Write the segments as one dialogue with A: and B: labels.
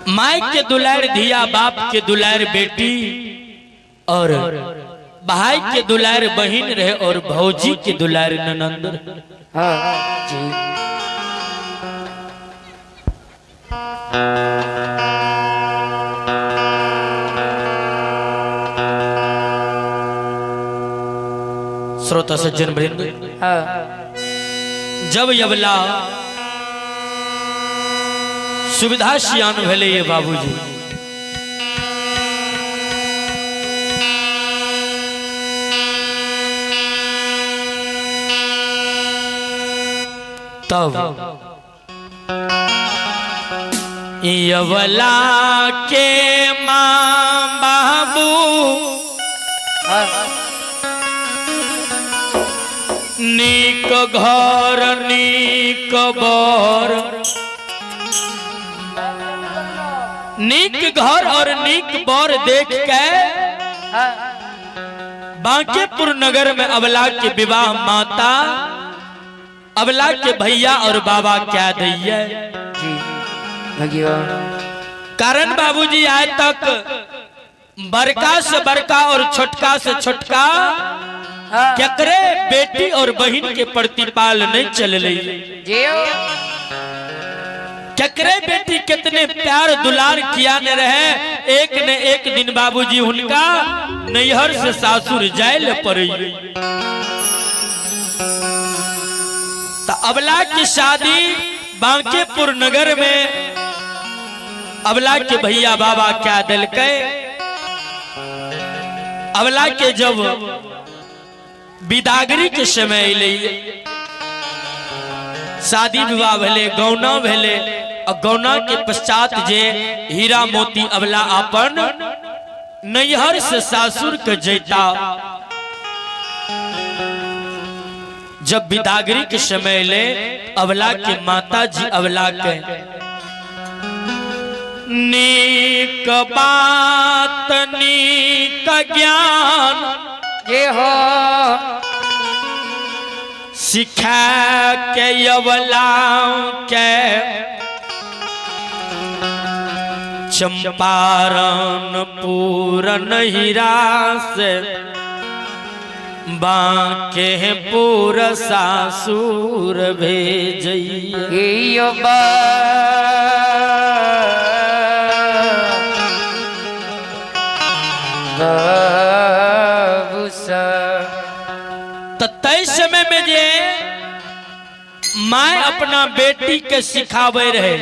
A: माई के दुलार धिया, बाप के दुलार बेटी, और भाई के दुलार बहन रहे, और भौजी के दुलार ननंद। हाँ जी। श्रोता सज्जन वृंद, जब यवला सुविधा सियान भले ये बाबूजी, तब यवला के माँ बाबू नीक घर नीक बर, नीक घर और नीक बर देख के बांकेपुर नगर में अबला के विवाह माता, अबला के भैया और बाबा क्या दैया कारण बाबूजी आज तक बड़का से बड़का और छोटका से छोटका केकरे बेटी और बहन के प्रतिपाल नहीं चल रही। केकरे बेटी कितने प्यार दुलार किया न रहे, एक न एक दिन बाबूजी उनका नैहर से सासुर जाए पड़ी। तो अबला की शादी बांकेपुर नगर में अबला के भैया बाबा क्या दिल के, अबला के जब विदागरी के समय ले शादी विवाह भले, गौना भले, और गौना के पश्चात जे हीरा मोती अबला अपन नैहर से सासुर के जैता, जब विदागरी के समय ले अबला के माता जी अबला के नीक बात नीक ज्ञान ये हो सिखा के अबला के चंपारण पूरन हीरा से बांकेपुर सासुर भेजिए। तय समय में जे माँ अपना बेटी के सिखावे रहे,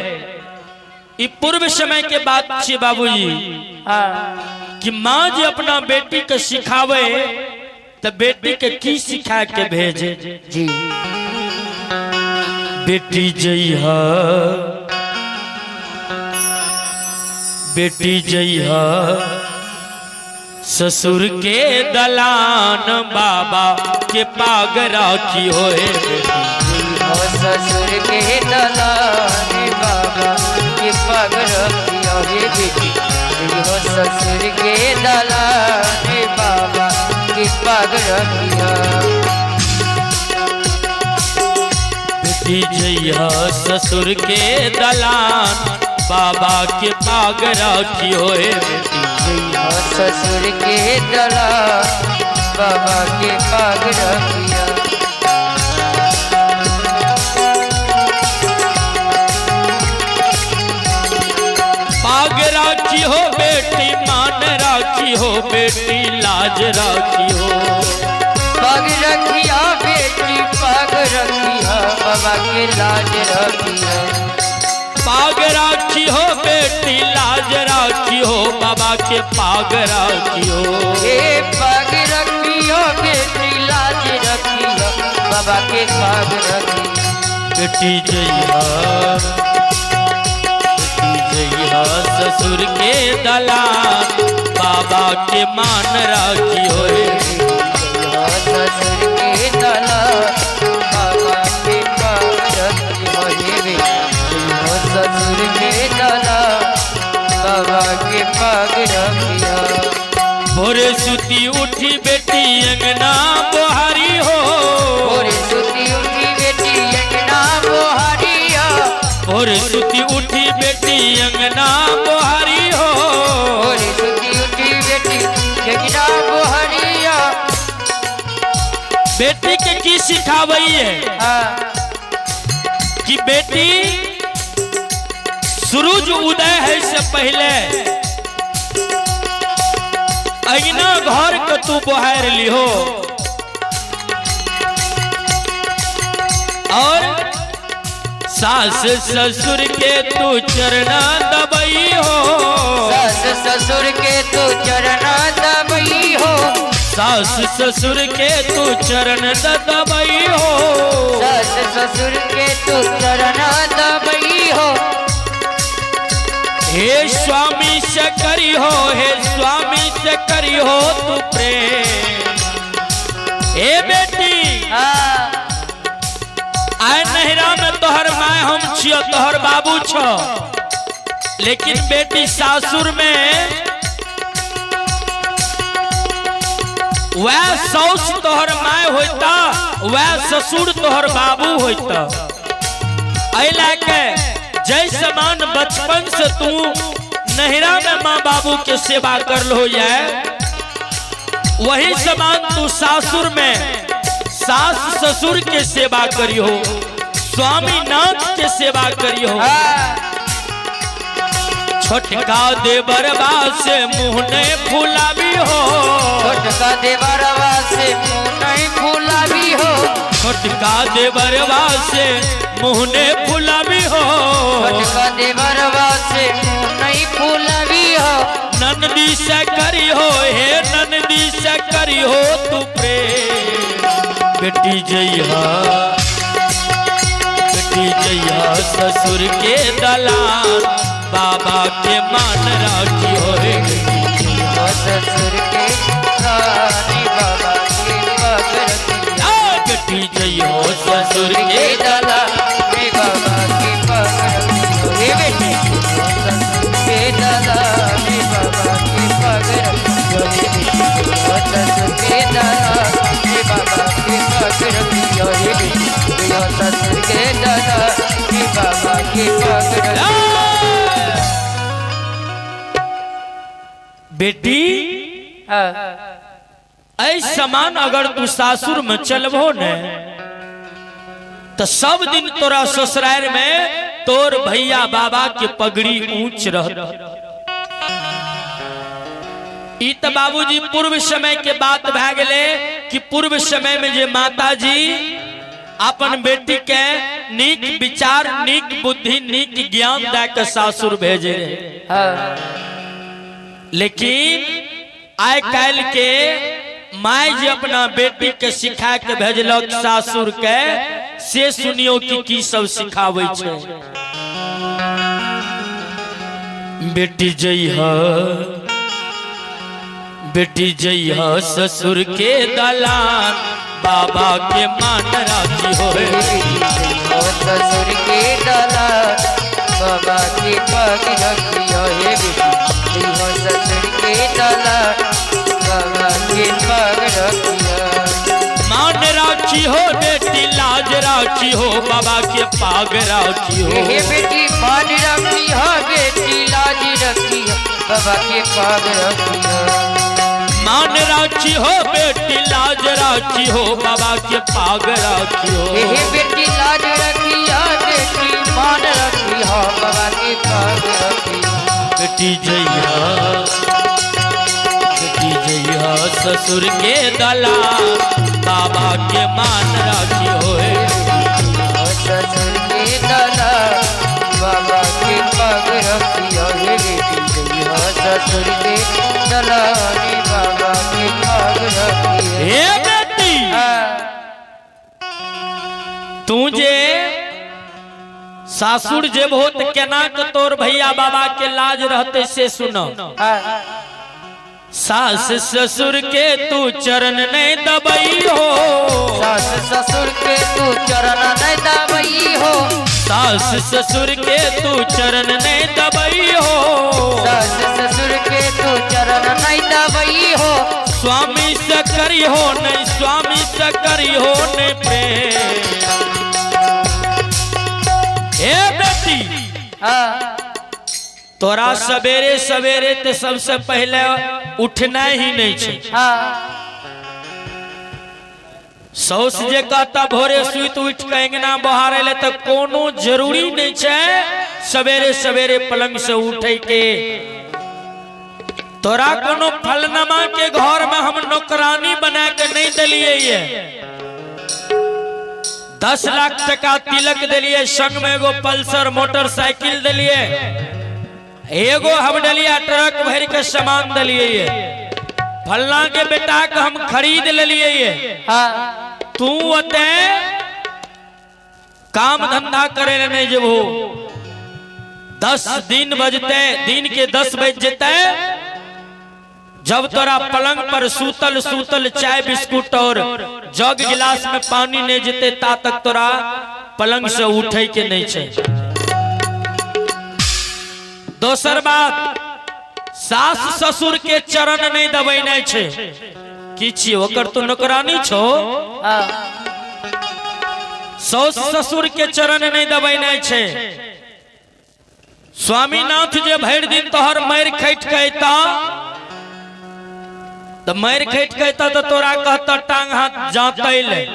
A: ये पूर्व समय के बात छे बाबूजी, कि माँ जी अपना बेटी के सिखावे तो बेटी के की सिखा के भेजे जी। बेटी जइहा, बेटी जइहा ससुर के दलान, बाबा के पाग राखी होए।
B: ससुर के दलान बाबा के पाग राखी होए बेटी, ससुर के दलान बाबा के पाग राखी।
A: बेटी जइहा ससुर के दलान, बाबा के पाग राखी होए बेटी,
B: ससुर के दलान बाबा के पाग रखिया।
A: पाग राखी हो बेटी, मान राखी हो बेटी, लाज राखी हो।
B: पाग रखिया बेटी पाग रखिया, बाबा के लाज रखिया।
A: पाग राखी हो बेटी, लाज राखी हो, बाबा के पाग राखी हो।
B: पाग रखियो बेटी, लाज रखियो, बाबा के पाग रखियो।
A: बेटी जइहा, बेटी जइहा ससुर के दलान, बाबा के मान राखी होए।
B: ससुर के दलान बाबा के पाग रखी होए, ससुर के दलान बाबा के पाग रखिया।
A: भोरे सुती उठी बेटी अंगना बोहारी हो,
B: भोरे सुती उठी बेटी अंगना बोहारिया,
A: भोरे सुती उठी बेटी अंगना बोहारी सिखावई है
B: हाँ
A: कि बेटी सूरज उदय है से पहले अगना घर के तू बहार लिहो और सास ससुर के तू चरना दबई हो।
B: सास ससुर के तू चरण दबई हो।
A: सास ससुर के तू चरण दबई हो।
B: सास ससुर के तू चरण दबई हो।
A: हे स्वामी से करी हो, हे स्वामी से करी हो तू प्रेम। हे बेटी आय नहरा में तोहर माय हम छियो, तोहर बाबू छो, लेकिन बेटी सासुर में वह सौस तोहर माय होता, वह ससुर तोहर बाबू होता। ऐला के जय समान बचपन से तू नहरा में माँ बाबू के सेवा कर लो जाए, वही समान तू सासुर में सास ससुर के सेवा करी हो, स्वामी नाथ के सेवा करी हो। छोटका देवरवा से मुँह नहीं फुलावी हो।
B: छोटका देवरवा से मुँह नहीं फुलावी हो।
A: छोटका देवरवा से मुँह नहीं फुलावी हो।
B: छोटका देवरवा से मुँह नहीं फुलावी हो।
A: नंदी से करी हो, हे नंदी से करी हो तू प्रेम। बेटी जइहा, बेटी जइहा ससुर के दलान, बाबा के मान राखी हो।
B: ससुर के रानी बाबा के पग रखियो।
A: बेटी जइहो ससुर के
B: दलान बाबा के पग रखियो। हे बेटी ससुर के दलान बाबा के पग रखियो। ससुर के दलान बाबा के पग रखियो। हे बेटी ससुर के दलान बाबा के पग रखियो।
A: बेटी ऐ समान अगर तू सासुर में चलबो न तो सब दिन तोरा ससुराल में तोर भैया बाबा के पगड़ी ऊंच रहत। ई त बाबूजी पूर्व समय के बात भए गेले कि पूर्व समय में जे माता जी अपन बेटी के नीक विचार, नीक बुद्धि, नीक ज्ञान दे के सासुर भेजे रहे। लेकिन आइ काल के माय जे अपना बेटी के सिखा के भेजलक सासुर के, से सुनियो कि की सब सिखावे छै। बेटी जइहा, बेटी जइहा ससुर के दलान, बाबा के मान राखी हो।
B: ससुर के दलान बाबा के पग रखियो। हे बेटी ससुर के दलान बाबा के पग रखियो।
A: मान राखी हो बेटी, लाज राखी हो, बाबा के पाग राखी हो।
B: हे बेटी मान राखी हो, बेटी लाज रखी हो, बाबा के पाग रखियो।
A: मान राखी हो बेटी, लाज राखी हो, बाबा के पाग राखी हो।
B: हे बेटी लाज रखी हो, बेटी मान रखी हो, बाबा के पाग रखियो।
A: बेटी जइहा, बेटी जइहा ससुर के दलान, बाबा के मान राखी हो।
B: ससुर के दलान बाबा के पग रखियो। हे बेटी जइहा ससुर के दलान बाबा के पग रखियो।
A: हे बेटी तू जे सासुर जे बहुत केना के तोर भैया बाबा के लाज रहते से सुनो। सास ससुर के तू चरण नहीं दबई हो।
B: सास ससुर के तू चरण नहीं दबई हो।
A: सास ससुर के तू चरण नहीं दबई हो।
B: सास ससुर के तू चरण नहीं दबई हो।
A: स्वामी से करी हो नहीं, स्वामी से करी हो नहीं प्रेम। हे बेटी तोरा सवेरे सवेरे ते सबसे पहले उठना ही नहीं छे। सौस जे कहता भोरे सुत उठ के अंगना बहारे ले तो कोनो जरूरी नहीं छे सवेरे सवेरे पलंग से उठे के। तोरा कोनो फलनमा के घर में हम नौकरानी बना के नहीं दिलिए ये 10 लाख टका तिलक दिलिए, संग में एगो पल्सर मोटरसाइकिल दिलिए, एगो हम दिलिए ट्रक भर के सामान दिलिए ये फलना के बेटा के हम खरीद लिए ये। तू अते काम धंधा करे नहीं जब हो 10 दिन बजते दिन के 10 बज जते जब तोरा पलंग पर सूतल सूतल चाय बिस्कुट और जग गिलास में पानी नहीं जते ता तक तोरा पलंग से उठे के नहीं छे। दोसर बात सास ससुर के चरण नहीं दबेने छे की छिए ओकर तो नौकरानी छो। सास ससुर के चरण नहीं दबेने छे। स्वामीनाथ जे भर दिन तोहर मार खैट कहता तो मार खैट कहता तो तोरा कहता टांग हाथ जाते ले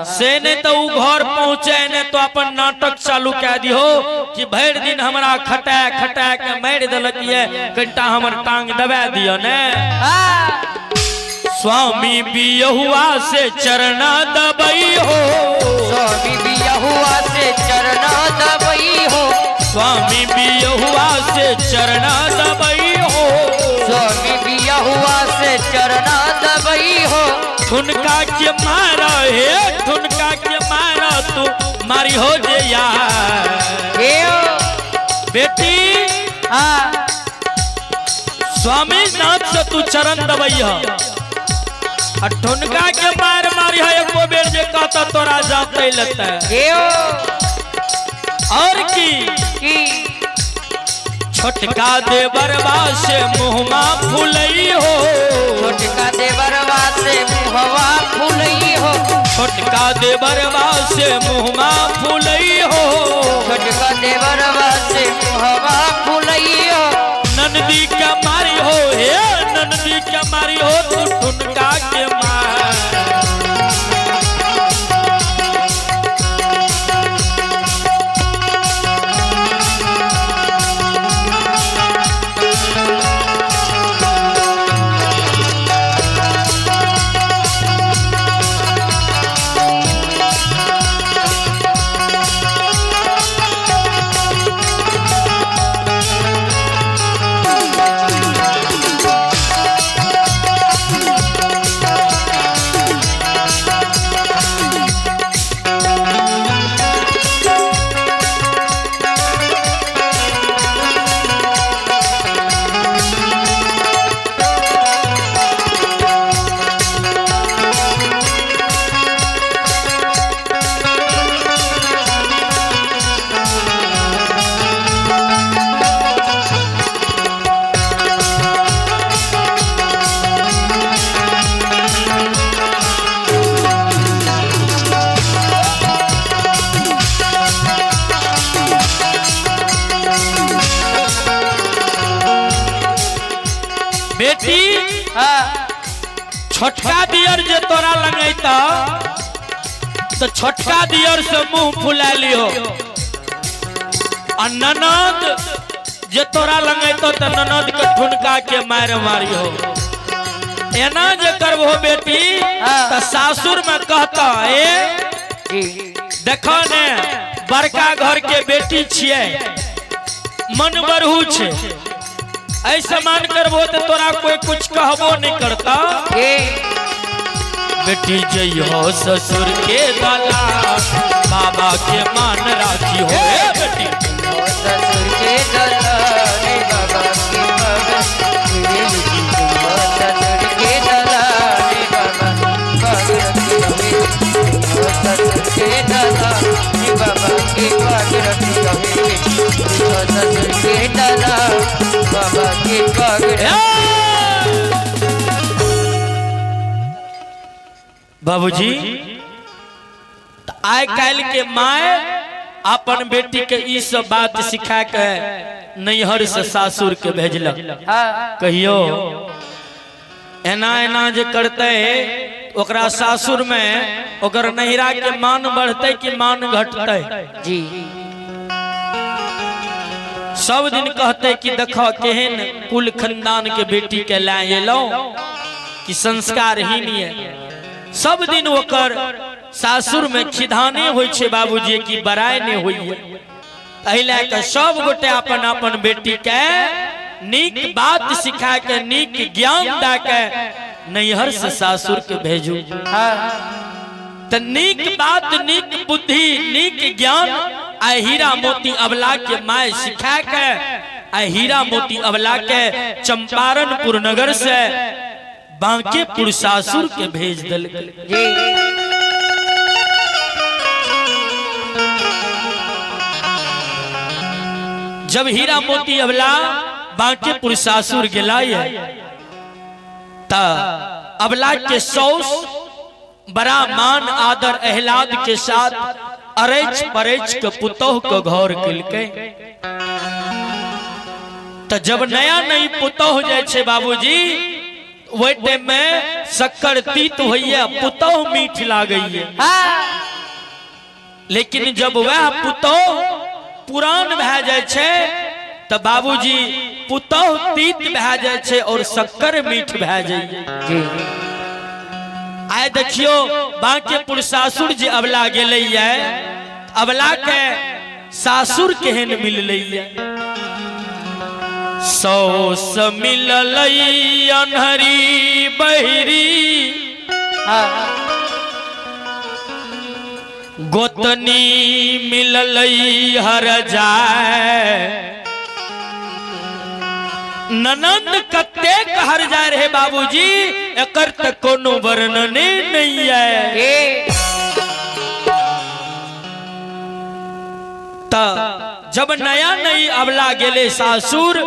A: से नहीं तो उ घर पहुंचे ने तो अपन नाटक चालू कह दियो कि भर दिन हमरा खटा खटा के मार देलक ये कनिटा हमर टांग दबा दियो ने। स्वामी बियहुआ से चरना दबई हो,
B: स्वामी बियहुआ से चरना दबई हो,
A: स्वामी बियहुआ से चरना दबई हो,
B: स्वामी बियहुआ से चरना दबई हो।
A: ठुनका के मारा हे ठुनका के मारा तू मारी हो जे यार बेटी। स्वामी नाथ से तू चरण दबई हो और ठुनका के मार मारी है एको बेर जे कहता तोरा जाते लगता है। और की छोटका देवरवा से मुहमा फुलई हो,
B: छोटका देवरवा से मुहवा फुलई हो,
A: छोटका देवरवा से मुहमा फुलई हो,
B: छोटका देवरवा से मुहवा फुलई हो।
A: नंदी के मारी हो हे नंदी के मारी हो तू ठुनका के मार। बेटी छोटका दियर जे तोरा लगैता तो छोटका दियर से मुंह फुला लियो और ननद जे तोरा लगैता तो ननद के ठुनका के मार मारियो। एना जे करबो बेटी तो सासुर में कहता देखो ने बड़का घर के बेटी छिए मन बरहू छे ऐसा मान करबो तो तोरा कोई कुछ कहबो नहीं करता। बेटी जइहो ससुर के दला बाबा के मान राखी हो बेटी
B: ससुर के दला रे बाबा के पग ससुर के दला रे बाबा ससुर के दला रे बाबा के पग रखी रहे ससुर के दला बाबा के पग।
A: बाबूजी आइ काल के माय अपन बेटी के ई सब बात सिखा के नैहर से सासुर के भेजलक। कहियो एना एना जे करते ओकरा सासुर में ओकर नहिरा के मान बढ़ते कि मान घटते
B: जी
A: सब दिन कहते कि देखो केहन कुल खानदान के बेटी के लाए लो कि संस्कारहीन है। सब दिन ओकर सासुर में खिधाने होय छे बाबूजी की बड़ाई ने होय पहले के सब गोटे अपन अपन बेटी के नीक बात सिखा के नीक ज्ञान दा के नैहर से सासुर के भेजू तो नीक बात नीक बुद्धि नीक ज्ञान आ हीरा मोती अबला के माय सिखा के आ हीरा मोती अबला के चंपारणपुर नगर से बांकेपुर सासुर के भेज दल
B: जी
A: जब हीरा मोती अबला बांकेपुर सासुर गेलाय ता अबला के सौस बड़ा मान आदर एहलाद के साथ अरेच परेच के पुतोह के घर किलके तो जब नया नई पुतोह जाय छे बाबूजी वही टाइम में शक्कर तीत होइए पुतोह मीठ लागइए लेकिन जब वह पुतोह पुरान भै जाय छे तो बाबूजी पुतोह तीत भै जाय छे और शक्कर मीठ भै जाइए। आए देखियो बांकेपुर सासुर जे अबला गेले अबला के सासुर केहन मिलले सौस मिललई अनहरी बहिरी गोतनी मिललई हर जाए ननंद कतेक हर जाए रहे बाबूजी एकर तक कोनो वर्णने नहीं है। जब नया नई अबला गेले सासुर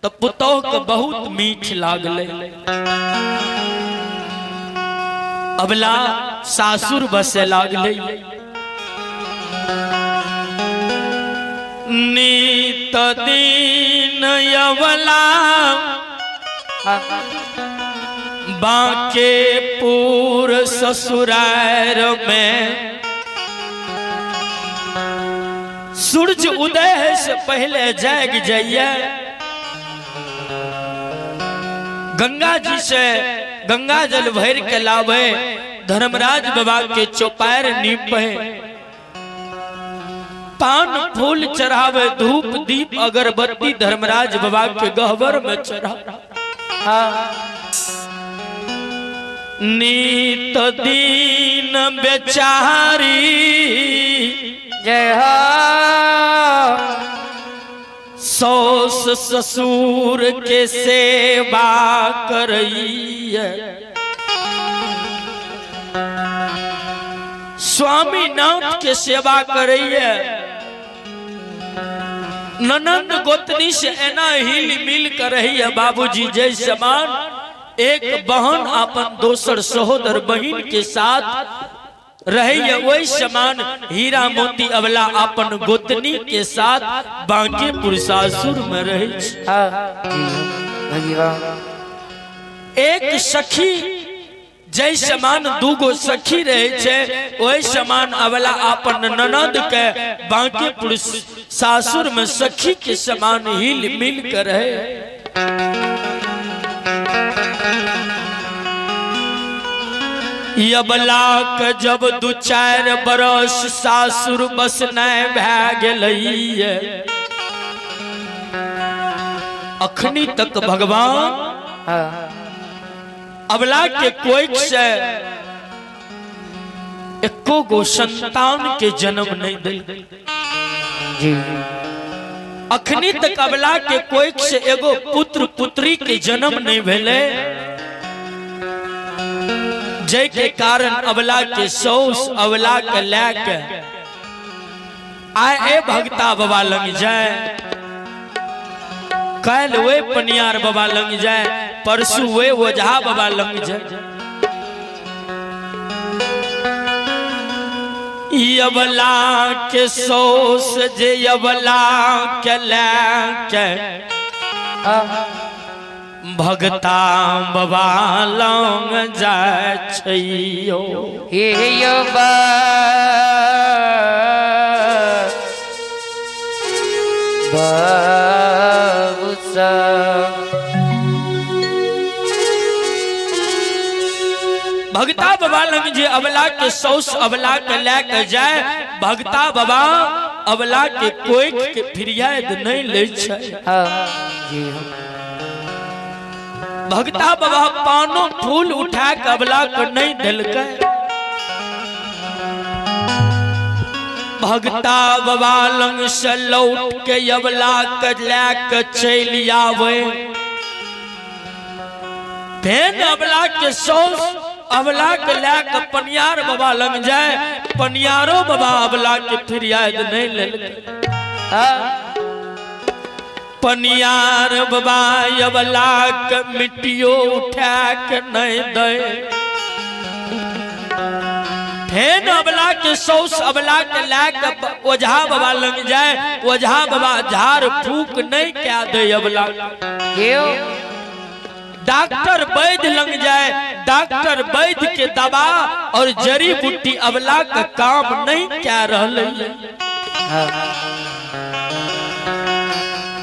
A: तो पुतोह के बहुत मीठ लागले अबला सासुर बसे लागले नीत दिन अबला बांकेपुर ससुरार में सूरज उदय से पहले जाग जाइए गंगा जी से गंगा जल भर के लावे धर्मराज बाबा के चौपायर नीपे पान फूल चढ़ावे धूप दीप अगरबत्ती धर्मराज बाबा के गहवर में चढ़ा नीत दीन बेचारी
B: जय हो
A: सौस ससुर के सेवा करइए स्वामी नाथ के सेवा करइए ननंद गोतनी से एना हिल मिल कर रही है बाबूजी जय समान एक बहन अपन दोसर सहोदर बहन के साथ रही है वही समान हीरा मोती अबला अपन गोतनी के साथ बांकेपुर सासुर में रहे एक सखी जय समान दूगो सखी रहे छे वही समान अबला अपन ननद के बांकेपुर सासुर में सखी के समान हिल मिल कर रहे। अबला के जब दू चार बरस सासुर बसना भै गेलैये अखनी तक भगवान अबला के कोई से एको गो संतान के जन्म नहीं दिल अखनी तक अबला के कोई से एगो पुत्र पुत्री के जन्म नहीं भेले जय के कारण अबला के सौस अबला के लेके आए भगता बाबा लंग जाए कल वे पनियार बाबा लंग जाए परसू वे ओझा बाबा लंग जाए अबला के सौस जे अबला के लेके भगता बाबा लंग जाय छियो
B: हे यो बाबू साहब
A: भगता बाबा लंग जे अबला के सौस अबला के लेके जाए भगता बाबा अबला के कोई के फिरियाद नहीं ले छै।
B: जी
A: भगता बाबा पानो फूल उठा के अबला के नहीं दिलकै। भगता बाबा लंग से लौट के अबला के लेके चल आवे फेन अबला के सौस अबला के लेके पनियार बाबा लंग जाए पनियारो बाबा अबला के फिरियाद नहीं लेलकै। पनियार बाबा अबला के मिट्टियों उठा के नहीं दे फेन अबला के सौस अबला के लेके ओझा बाबा लंग जाए ओझा बाबा झाड़ फूक नहीं क्या दे अबला। डॉक्टर वैद्य लंग जाए डॉक्टर वैद्य के दवा और जड़ी बूटी अबला का काम नहीं क्या रहले।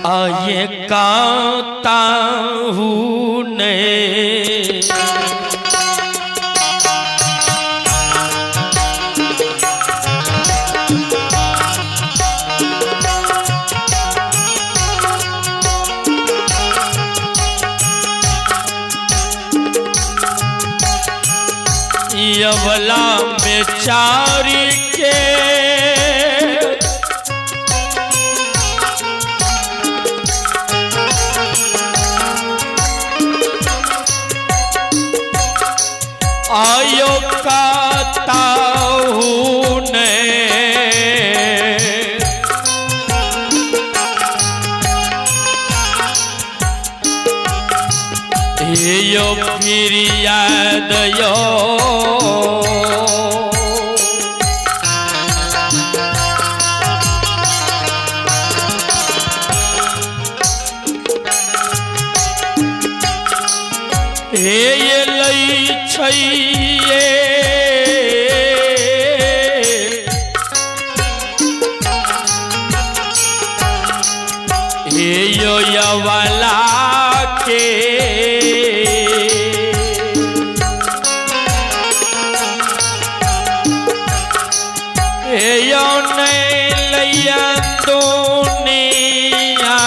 A: आये काता हूँ ने अबला बेचारी के आयो काता हूँ ने यो फिर याद यो ये लई छैये यो यवला के यो नहीं लैया दुनिया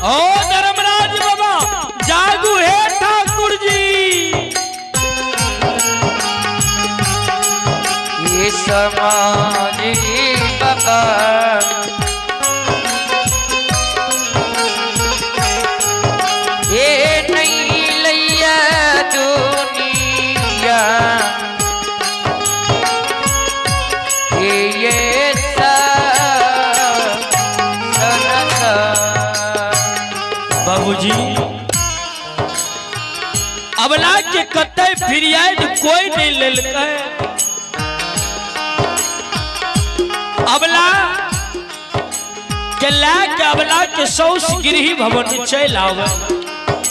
A: ओ धर्मराज बाबा जागू है ठाकुर जी
B: ये समाधि बाबा ये नहीं लैया दुनिया ये
A: बाबूजी अबला के कतई फिरियाद कोई नहीं लेलकै। अबला के लाके अबला के सौस गिरही भवन चल आवे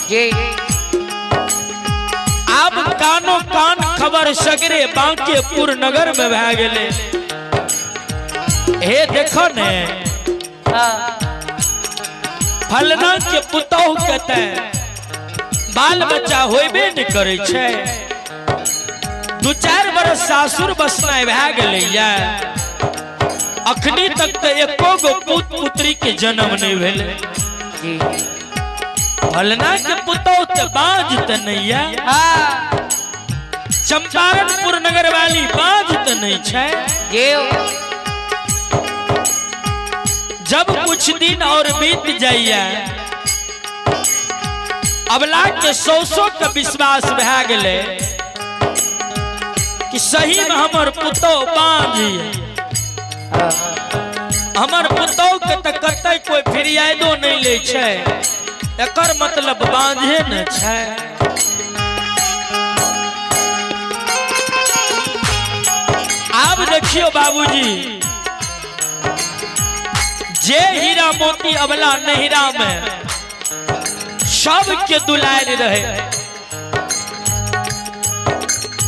B: जी
A: अब कानो कान खबर सगरे बांकेपुर नगर में भए गेले। हे देखो ने फलना के पुतौह कहते बाल बच्चा होबे न करे छे। 2-4 बरस सासुर बसना भए गेले या अखनी तक तो एको गो पुत पुत्री के जन्म नहीं भेले। फलना के पुतौह त बाज त नहीं है। चंपारणपुर नगर वाली बाज त नहीं छे। जब कुछ दिन और बीत जाइए अबला के सौसो के विश्वास भए गेले कि सही में हमर पुतौह बाज हमर पुतौह के त कतई कोई फिरियादो नहीं ले छे। एकर मतलब बांझे न छे। अब देखियो बाबूजी जे हीरा मोती अबला नहिरा में सबके दुलार रहे।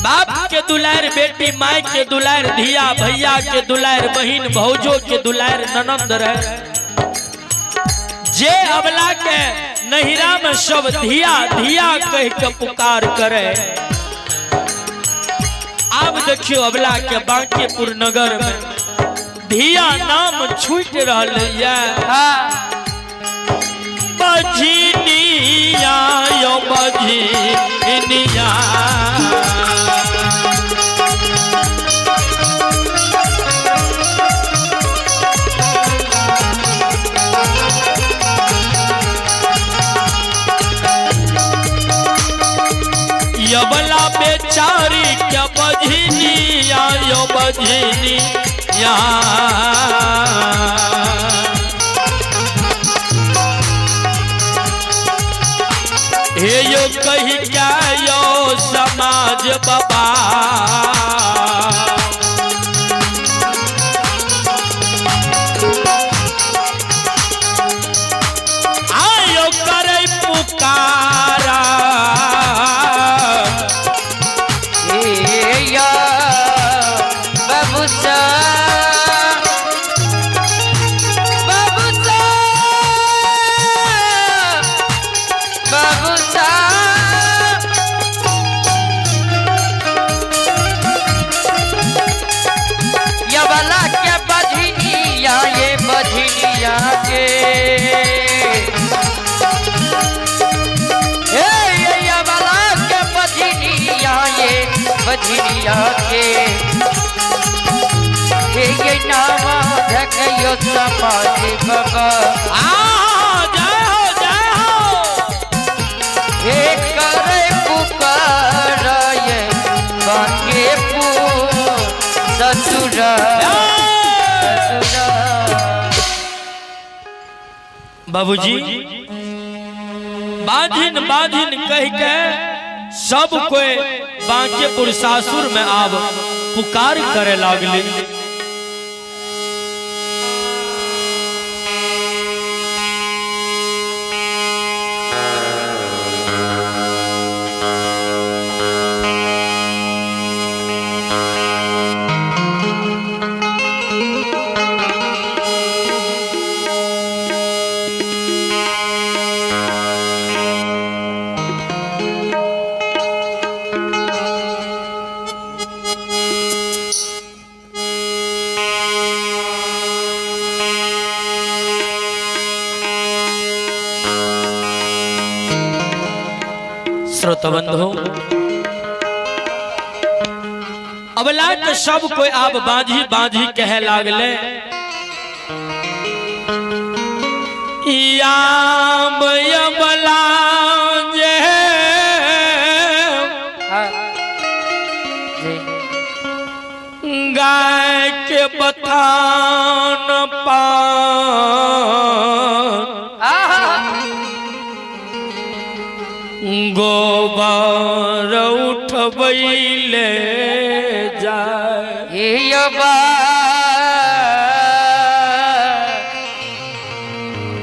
A: बाप के दुलार बेटी, माई के दुलार धिया, भैया के दुलार बहिन, भौजो के दुलार ननद रहे। जे अबला के नहिरा में सब धिया धिया कह के पुकार करे। अब देखियो अबला के बांकेपुर नगर में धिया नाम छूट रहा बझिनिया यो बझिनिया। यबला बेचारी क्या बझिनिया यो बझिनिया। हे यो कही क्या यो समाज बाबा आयो करे पुकारा।
B: बझिनिया के ये नाम धकयो समाज बाबा।
A: जय हो
B: हे करे पुकार ये बांकेपुर ससुरा।
A: बाबूजी बाधिन बाधिन कह के सब कोई बांकेपुर सासुर में आब पुकार करे लागले। श्रोता बंधु अबला के सब कोई आब बांझी बांझी कहे लागले। याम अबला जे गाय के बथान गोबर उठबैले जाए।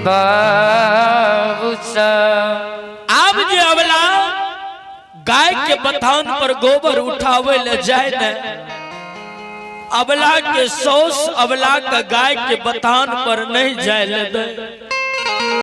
B: बाबू सा
A: अब जे अबला गाय के बथान पर गोबर उठावे ले जाए न, अबला के सौस अबला का गाय के बथान पर नहीं जाए ले दे।